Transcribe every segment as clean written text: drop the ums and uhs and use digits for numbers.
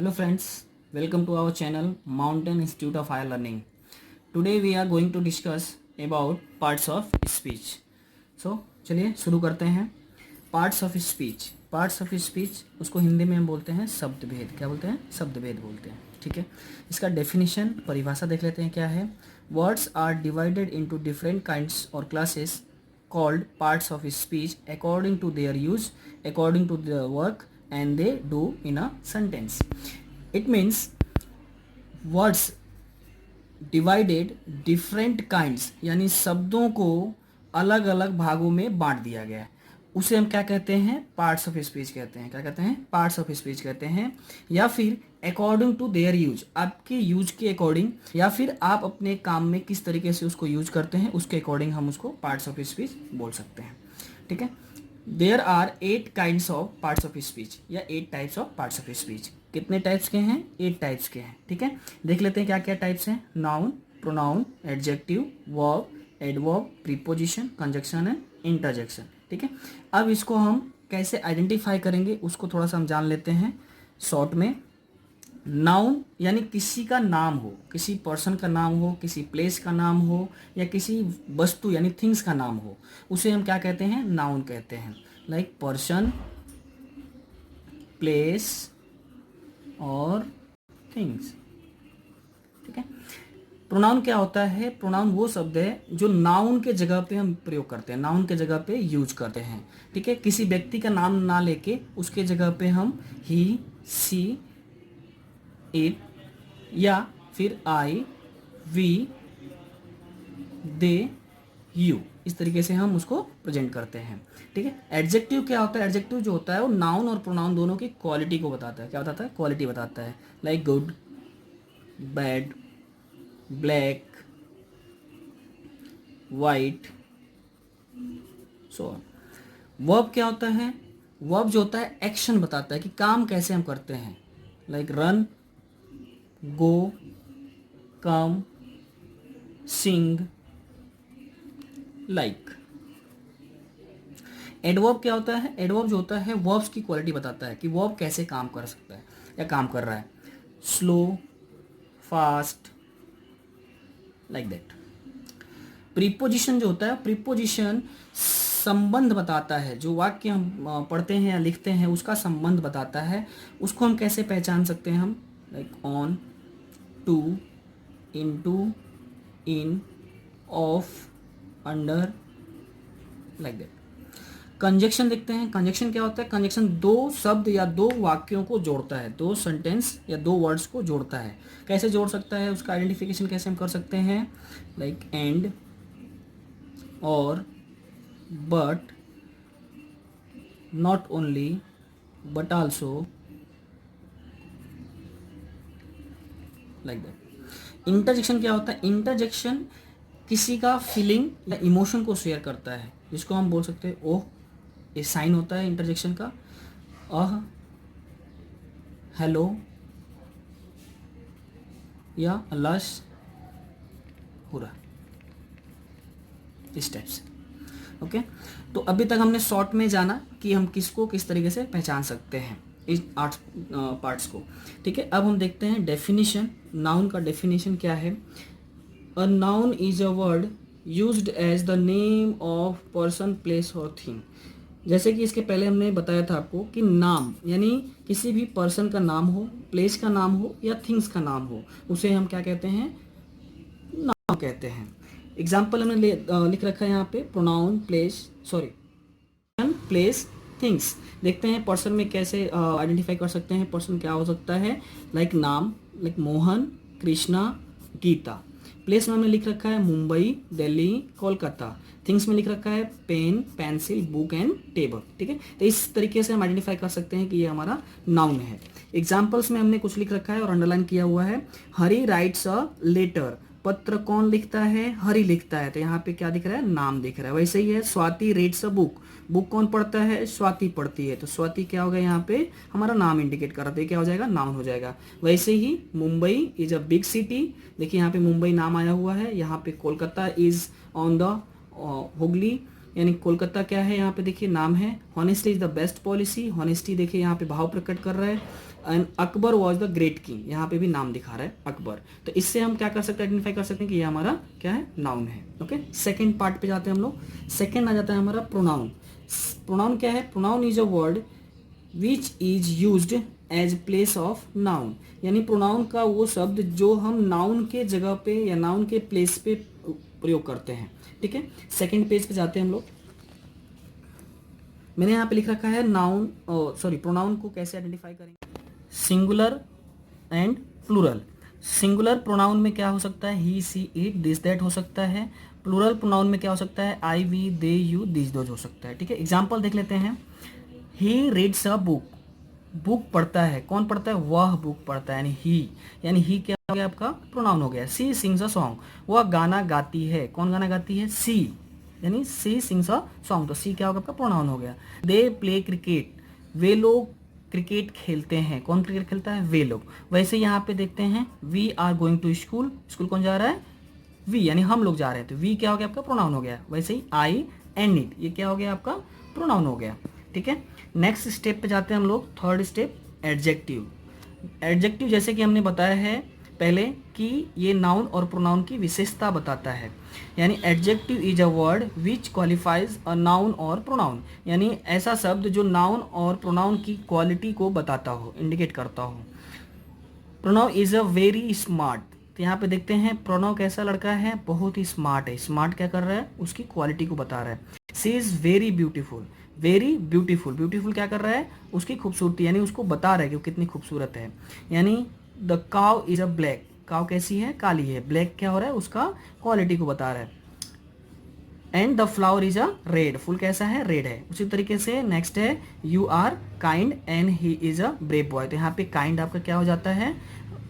Hello friends, welcome to our channel Mountain Institute of Higher Learning. Today we are going to discuss about parts of speech. So चलिए शुरू करते हैं. Parts of speech. Parts of speech उसको हिंदी में हम बोलते हैं शब्द भेद. क्या बोलते हैं? शब्द भेद बोलते हैं. ठीक है. इसका डेफिनेशन परिभाषा देख लेते हैं क्या है. Words are divided into different kinds और classes called parts of speech according to their use, according to their work and they do in a sentence. It means words divided different kinds, यानी शब्दों को अलग अलग भागों में बांट दिया गया है. उसे हम क्या कहते हैं? पार्ट्स ऑफ स्पीच कहते हैं. क्या कहते हैं? पार्ट्स ऑफ स्पीच कहते हैं. या फिर अकॉर्डिंग टू देयर यूज, आपके यूज के अकॉर्डिंग, या फिर आप अपने काम में किस तरीके से उसको यूज करते हैं उसके अकॉर्डिंग हम उसको पार्ट्स ऑफ स्पीच बोल सकते हैं. ठीक है. There are 8 kinds of parts of speech या 8 types of parts of speech. कितने टाइप्स के हैं? 8 टाइप्स के हैं. ठीक है. देख लेते हैं क्या क्या टाइप्स हैं. Noun, pronoun, adjective, verb, adverb, preposition, conjunction and interjection. ठीक है. अब इसको हम कैसे आइडेंटिफाई करेंगे उसको थोड़ा सा हम जान लेते हैं शॉर्ट में. नाउन यानी किसी का नाम हो, किसी पर्सन का नाम हो, किसी प्लेस का नाम हो या किसी वस्तु यानी थिंग्स का नाम हो, उसे हम क्या कहते हैं? नाउन कहते हैं. लाइक पर्सन, प्लेस और थिंग्स. ठीक है. प्रोनाउन क्या होता है? प्रोनाउन वो शब्द है जो नाउन के जगह पे हम प्रयोग करते हैं, नाउन के जगह पे यूज करते हैं. ठीक है. किसी व्यक्ति का नाम ना लेके उसके जगह पे हम ही, सी, इट या फिर आई, वी, दे, यू, इस तरीके से हम उसको प्रेजेंट करते हैं. ठीक है. एडजेक्टिव क्या होता है? एडजेक्टिव जो होता है वो नाउन और प्रोनाउन दोनों की क्वालिटी को बताता है. क्या बताता है? क्वालिटी बताता है. Like good, bad, black, white, so on. Verb क्या होता है? वर्ब जो होता है एक्शन बताता है कि काम कैसे हम करते हैं. लाइक रन, गो, कम, सिंग, लाइक. एडवर्ब क्या होता है? एडवर्ब जो होता है वर्ब्स की क्वालिटी बताता है कि वर्ब कैसे काम कर सकता है या काम कर रहा है. Slow, fast, like that. Preposition जो होता है, प्रीपोजिशन संबंध बताता है. जो वाक्य हम पढ़ते हैं या लिखते हैं उसका संबंध बताता है. उसको हम कैसे पहचान सकते हैं? हम like on, to, into, in, of, under, like that. Conjunction देखते हैं. कंजक्शन क्या होता है? कंजक्शन दो शब्द या दो वाक्यों को जोड़ता है, दो सेंटेंस या दो वर्ड्स को जोड़ता है. कैसे जोड़ सकता है? उसका आइडेंटिफिकेशन कैसे हम कर सकते हैं? लाइक एंड, और, but, not only, but also, like that. Interjection क्या होता है? इंटरजेक्शन किसी का फीलिंग या इमोशन को शेयर करता है, जिसको हम बोल सकते हैं ओह. ये साइन होता है इंटरजेक्शन का. हेलो या लश, पूरा इस टाइप से. ओके. तो अभी तक हमने शॉर्ट में जाना कि हम किसको किस तरीके से पहचान सकते हैं इस 8 पार्ट्स को. ठीक है. अब हम देखते हैं डेफिनेशन. नाउन का डेफिनेशन क्या है? A noun is a word used as the name of person, place और थिंग. जैसे कि इसके पहले हमने बताया था आपको कि नाम यानी किसी भी पर्सन का नाम हो, प्लेस का नाम हो या थिंग्स का नाम हो, उसे हम क्या कहते हैं? नाउन कहते हैं. एग्जाम्पल हमने लिख रखा है यहाँ पे. Pronoun, place, things. देखते हैं पर्सन में कैसे आइडेंटिफाई कर सकते हैं. पर्सन क्या हो सकता है? लाइक नाम, लाइक मोहन, कृष्णा, गीता. प्लेस में हमने लिख रखा है मुंबई, दिल्ली, कोलकाता. थिंग्स में लिख रखा है pen, pencil, book and table. ठीक है. तो इस तरीके से हम आइडेंटिफाई कर सकते हैं कि ये हमारा नाउन है. एग्जाम्पल्स में हमने कुछ लिख रखा है और अंडरलाइन किया हुआ है. हरी राइट्स अ लेटर. पत्र कौन लिखता है? हरि लिखता है. तो यहाँ पे क्या दिख रहा है? नाम दिख रहा है. वैसे ही है Swati reads a book. Book कौन पढ़ता है? स्वाति पढ़ती है. तो स्वाति क्या होगा? यहाँ पे हमारा नाम इंडिकेट कर रहा है. क्या हो जाएगा? नाउन हो जाएगा. वैसे ही Mumbai is a big city. देखिए यहाँ पे मुंबई नाम आया हुआ है. यहाँ पे Kolkata is on the Hooghly, यानी कोलकाता क्या है यहाँ पे देखिए नाम है. Honesty is the best policy. Honesty देखिए यहाँ पे भाव प्रकट कर रहा है. And Akbar was the great king, यहाँ पे भी नाम दिखा रहा है अकबर। तो इससे हम क्या कर सकते हैं, आइडेंटिफाई कर सकते हैं कि ये हमारा क्या है, नाउन है। ओके, सेकेंड पार्ट पे जाते हैं हम लोग। सेकेंड आ जाता है हमारा प्रोनाउन। प्रोनाउन क्या है, pronoun is a word which is used as place of noun, यानी प्रोनाउन का वो शब्द जो हम नाउन के जगह पे या नाउन के प्लेस पे प्रयोग करते हैं। ठीक है, सेकेंड पेज पे जाते हैं हम लोग। मैंने यहाँ पे लिख रखा है नाउन, सॉरी, प्रोनाउन को कैसे आइडेंटिफाई करेंगे, singular and plural. Singular pronoun में क्या हो सकता है, he she it this that हो सकता है। प्लूरल प्रोनाउन में क्या हो सकता है, I we they you this those हो सकता है। ठीक है, एग्जाम्पल देख लेते हैं। He reads a book, book पढ़ता है, कौन पढ़ता है, वह बुक पढ़ता है, यानी ही, यानी ही क्या हो गया आपका, प्रोनाउन हो गया। सी सिंग्स अ सॉन्ग, वह गाना गाती है, कौन गाना गाती है, सी, यानी सी सिंग्स अ सॉन्ग, तो सी क्या होगा आपका, प्रोनाउन हो गया। दे प्ले क्रिकेट, वे लोग क्रिकेट खेलते हैं, कौन क्रिकेट खेलता है, वे लोग। वैसे यहाँ पे देखते हैं, we are going to school, school कौन जा रहा है, वी, यानी हम लोग जा रहे हैं, तो वी क्या हो गया आपका, प्रोनाउन हो गया। वैसे ही आई एंड इट, ये क्या हो गया आपका, प्रोनाउन हो गया। ठीक है, नेक्स्ट स्टेप पे जाते हैं हम लोग, थर्ड स्टेप, एडजेक्टिव। एडजेक्टिव जैसे कि हमने बताया है पहले कि ये नाउन और प्रोनाउन की विशेषता बताता है, यानी adjective is a word which qualifies a noun और प्रोनाउन, यानी ऐसा शब्द जो नाउन और प्रोनाउन की क्वालिटी को बताता हो, इंडिकेट करता हो। Pranav is a very smart, तो यहाँ पे देखते हैं प्रणव कैसा लड़का है, बहुत ही स्मार्ट है। स्मार्ट क्या कर रहा है, उसकी क्वालिटी को बता रहा है। She is very beautiful, very beautiful, beautiful क्या कर रहा है, उसकी खूबसूरती, यानी उसको बता रहा है कि वो कितनी खूबसूरत है। यानी the cow is a black, cow कैसी है, काली है। ब्लैक क्या हो रहा है, उसका क्वालिटी को बता रहा है। And the flower is a red, फूल कैसा है, रेड है। उसी तरीके से नेक्स्ट है, you are kind and he is a brave boy, तो यहाँ पे काइंड आपका क्या हो जाता है,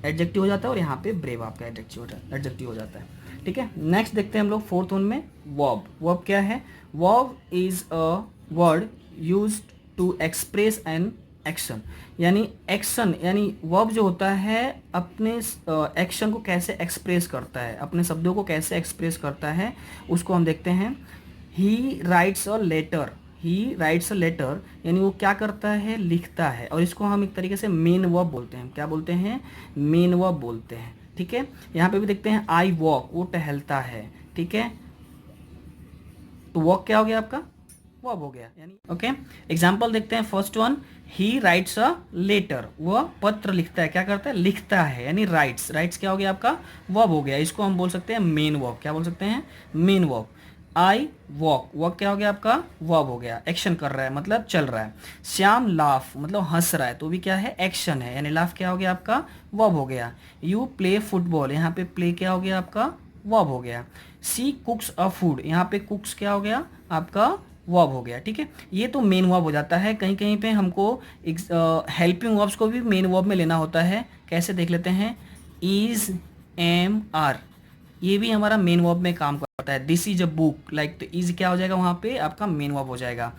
एडजेक्टिव हो जाता है, और यहाँ पे ब्रेव आपका एडजेक्टिव हो जाता है। ठीक है, नेक्स्ट देखते हैं हम लोग फोर्थ वन में, वर्ब। वर्ब क्या है, verb is a word used to express an action, यानी एक्शन, यानी वर्ब जो होता है अपने एक्शन को कैसे एक्सप्रेस करता है, अपने शब्दों को कैसे एक्सप्रेस करता है, उसको हम देखते हैं। He writes a letter, he writes a letter, यानी वो क्या करता है, लिखता है, और इसको हम एक तरीके से मेन वर्ब बोलते हैं। क्या बोलते हैं, मेन वर्ब बोलते हैं। ठीक है, यहाँ पे भी देखते हैं, आई वॉक, वो टहलता है। ठीक है, तो वॉक क्या हो गया आपका, वर्ब हो गया, यानी ओके। एग्जाम्पल देखते हैं, first one, he writes a letter, वह पत्र लिखता है, क्या करता है, लिखता है, यानी राइट्स, राइट्स क्या हो गया आपका, वर्ब हो गया। इसको हम बोल सकते हैं मेन वर्ब, क्या बोल सकते हैं, main verb. I walk, walk क्या हो गया आपका, वर्ब हो गया, एक्शन कर रहा है, मतलब चल रहा है। श्याम लाफ, मतलब हंस रहा है, तो भी क्या है, एक्शन है, यानी लाफ क्या हो गया आपका, वर्ब हो गया। यू प्ले फुटबॉल, यहाँ पे प्ले क्या हो गया आपका, वर्ब हो गया। सी कुक्स अ फूड, यहाँ पे कुक्स क्या हो गया आपका, वर्ब हो गया। ठीक है, ये तो मेन वर्ब हो जाता है। कहीं कहीं पे हमको हेल्पिंग वर्ब्स को भी मेन वर्ब में लेना होता है। कैसे देख लेते हैं, इज, एम, आर, ये भी हमारा मेन वर्ब में काम करता है। This is a book, like, तो इज क्या हो जाएगा वहाँ पे आपका मेन वर्ब हो जाएगा।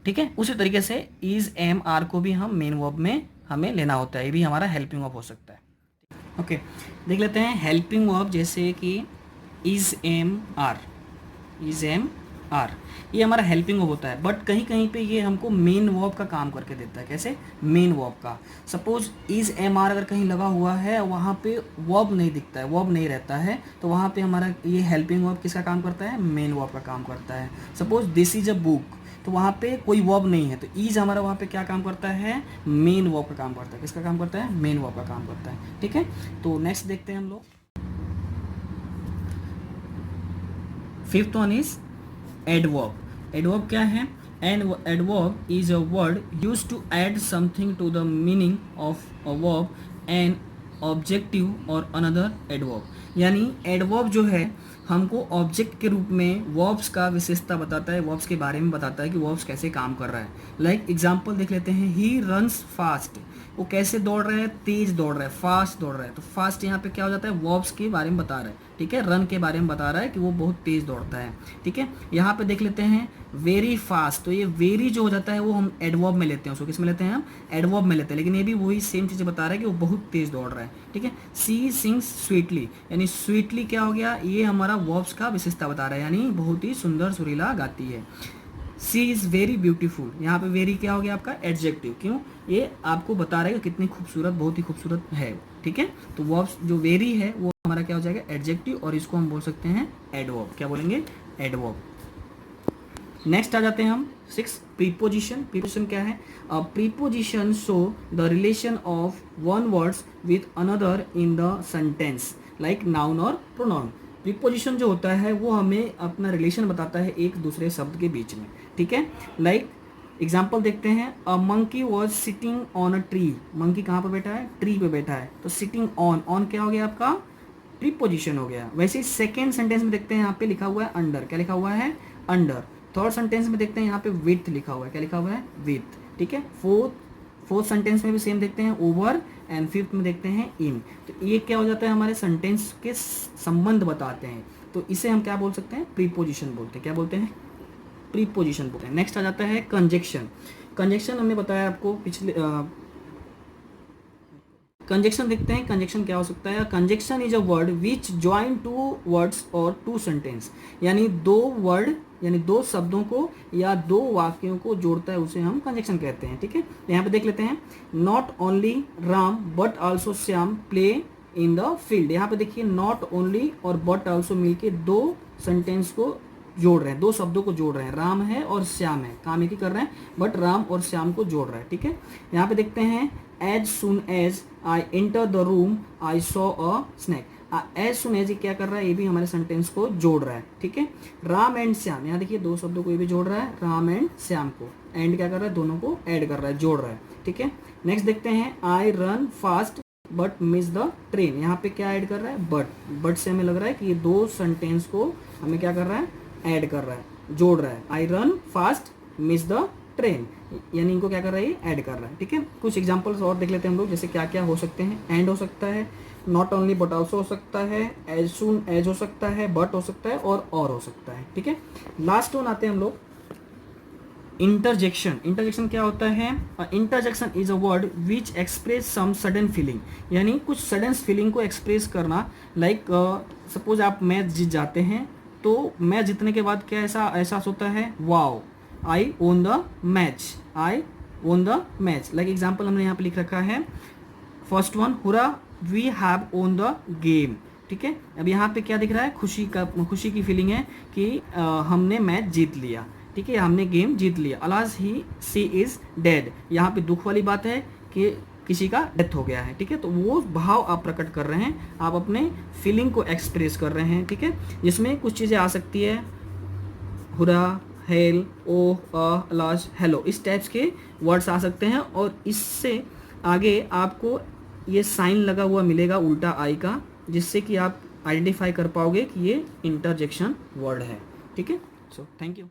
ठीक है, उसी तरीके से इज, एम, आर को भी हम मेन वर्ब में हमें लेना होता है, ये भी हमारा हेल्पिंग वर्ब हो सकता है। ओके, देख लेते हैं हेल्पिंग वर्ब, जैसे कि is, am, are, is, am, are, ये हमारा हेल्पिंग वर्ब होता है। बट कहीं कहीं पे ये हमको मेन वर्ब का काम करके देता है। कैसे, मेन वर्ब का। सपोज इज, एम, आर अगर कहीं लगा हुआ है, वहाँ पे वर्ब नहीं दिखता है, वर्ब नहीं रहता है, तो वहाँ पे हमारा ये हेल्पिंग वर्ब किसका काम करता है, मेन वर्ब का काम करता है। Suppose this is a book, तो वहाँ पे कोई वर्ब नहीं है, तो इज हमारा वहाँ पे क्या काम करता है, मेन वर्ब का काम करता है। किसका काम करता है, मेन वर्ब का काम करता है। ठीक है, तो नेक्स्ट देखते हैं हम लोग, fifth one is adverb. Adverb क्या है, and adverb is a word use to add something to the meaning of a verb and objective और अनदर एडवर्ब, यानी एडवर्ब जो है हमको ऑब्जेक्ट के रूप में वर्ब्स का विशेषता बताता है, वर्ब्स के बारे में बताता है कि वर्ब्स कैसे काम कर रहा है। लाइक एग्जांपल देख लेते हैं, ही रन्स फास्ट, वो कैसे दौड़ रहा है, तेज दौड़ रहा है, फास्ट दौड़ रहा है। तो फास्ट यहाँ पे क्या हो जाता है, वर्ब्स के बारे में बता रहा है। ठीक है, रन के बारे में बता रहा है कि वो बहुत तेज दौड़ता है। ठीक है, यहाँ पे देख लेते हैं वेरी फास्ट, तो ये वेरी जो हो जाता है वो हम एडवर्ब में लेते हैं, उसको किस में लेते हैं, हम एडवर्ब में लेते हैं, लेकिन ये भी वही सेम चीज़ बता रहा है कि वो बहुत तेज दौड़ रहा है। ठीक है, सी सिंग्स स्वीटली, यानी स्वीटली क्या हो गया, ये हमारा वर्ब्स का विशेषता बता रहा है, यानी बहुत ही सुंदर सुरीला गाती है। सी इज़ वेरी ब्यूटीफुल, यहाँ पे वेरी क्या हो गया आपका एडजेक्टिव, क्यों, ये आपको बता रहेगा कितनी खूबसूरत, बहुत ही खूबसूरत है, ठीक है। तो वर्ब जो वेरी है वो हमारा क्या हो जाएगा एडजेक्टिव, और इसको हम बोल सकते हैं एडवर्ब, क्या बोलेंगे एडवर्ब। नेक्स्ट आ जाते हैं हम 6 प्रीपोजिशन। प्रीपोजिशन क्या है, preposition show the relation of one words with another in the sentence like noun और प्रोनाउन। प्रीपोजिशन जो होता है वो हमें अपना रिलेशन बताता है एक दूसरे शब्द के बीच में, ठीक है। लाइक एग्जाम्पल देखते हैं, a monkey was sitting on a tree. Monkey कहाँ पर बैठा है, ट्री पे बैठा है, तो सिटिंग ऑन, ऑन क्या हो गया आपका प्रीपोजिशन हो गया। वैसे ही सेकेंड सेंटेंस में देखते हैं यहाँ पे लिखा हुआ है अंडर, क्या लिखा हुआ है अंडर। थर्ड सेंटेंस में देखते हैं यहाँ पे विथ लिखा हुआ है, क्या लिखा हुआ है विथ, ठीक है। फोर्थ सेंटेंस में भी सेम देखते हैं ओवर, एंड फिफ्थ में देखते हैं इन। तो ये क्या हो जाता है हमारे सेंटेंस के संबंध बताते हैं, तो इसे हम क्या बोल सकते हैं प्रीपोजिशन बोलते हैं, क्या बोलते हैं प्रीपोजिशन बोलते हैं। नेक्स्ट आ जाता है कंजक्शन। कंजक्शन हमने बताया आपको पिछले कंजक्शन देखते हैं, कंजक्शन क्या हो सकता है। Conjunction is a word which join two words और टू सेंटेंस, यानी दो वर्ड यानी दो शब्दों को या दो वाक्यों को जोड़ता है, उसे हम कंजक्शन कहते हैं, ठीक है। यहाँ पे देख लेते हैं, not only Ram but also Shyam play in the field. यहाँ पे देखिए नॉट ओनली और बट आल्सो मिलके दो सेंटेंस को जोड़ रहे हैं, दो शब्दों को जोड़ रहे हैं, राम है और श्याम है, काम एक ही कर रहे हैं बट राम और श्याम को जोड़ रहा है, ठीक है। यहाँ पे देखते हैं, as soon as I enter the room I saw a snake. As soon as क्या कर रहा है, ये भी हमारे सेंटेंस को जोड़ रहा है, ठीक है। राम एंड श्याम, यहाँ देखिए दो शब्दों को ये भी जोड़ रहा है, राम एंड श्याम को, एंड क्या कर रहा है दोनों को ऐड कर रहा है, जोड़ रहा है, ठीक है। नेक्स्ट देखते हैं, I run fast but miss the train. यहाँ पे क्या ऐड कर रहा है बट से हमें लग रहा है कि ये दो सेंटेंस को हमें क्या कर रहा है ऐड कर रहा है, जोड़ रहा है। I run fast miss the train, यानी इनको क्या कर रहा है ये ऐड कर रहा है, ठीक है। कुछ एग्जांपल्स और देख लेते हैं हम लोग, जैसे क्या क्या हो सकते हैं, एंड हो सकता है, नॉट ओनली बट आल्सो हो सकता है, एज सून एज हो सकता है, बट हो सकता है और हो सकता है, ठीक है। लास्ट वन आते हैं हम लोग इंटरजेक्शन। इंटरजेक्शन क्या होता है, interjection is a word which express some sudden feeling, यानी कुछ सडन फीलिंग को एक्सप्रेस करना। लाइक सपोज आप मैच जीत जाते हैं, तो मैच जीतने के बाद क्या ऐसा एहसास होता है, wow I won the match, I won the match. Like example हमने यहाँ पे लिख रखा है, first one, hurray we have won the game, ठीक है। अब यहाँ पे क्या दिख रहा है, खुशी की फीलिंग है कि हमने मैच जीत लिया, ठीक है, हमने गेम जीत लिया। Alas he she is dead, यहाँ पे दुख वाली बात है कि किसी का डेथ हो गया है, ठीक है। तो वो भाव आप प्रकट कर रहे हैं, आप अपने फीलिंग को एक्सप्रेस कर रहे हैं, ठीक है। जिसमें कुछ चीज़ें आ सकती है, हुरा, हेल, ओ, अलास, हेलो, इस टाइप्स के वर्ड्स आ सकते हैं, और इससे आगे आपको ये साइन लगा हुआ मिलेगा उल्टा आई का, जिससे कि आप आइडेंटिफाई कर पाओगे कि ये इंटरजेक्शन वर्ड है, ठीक है। So thank you.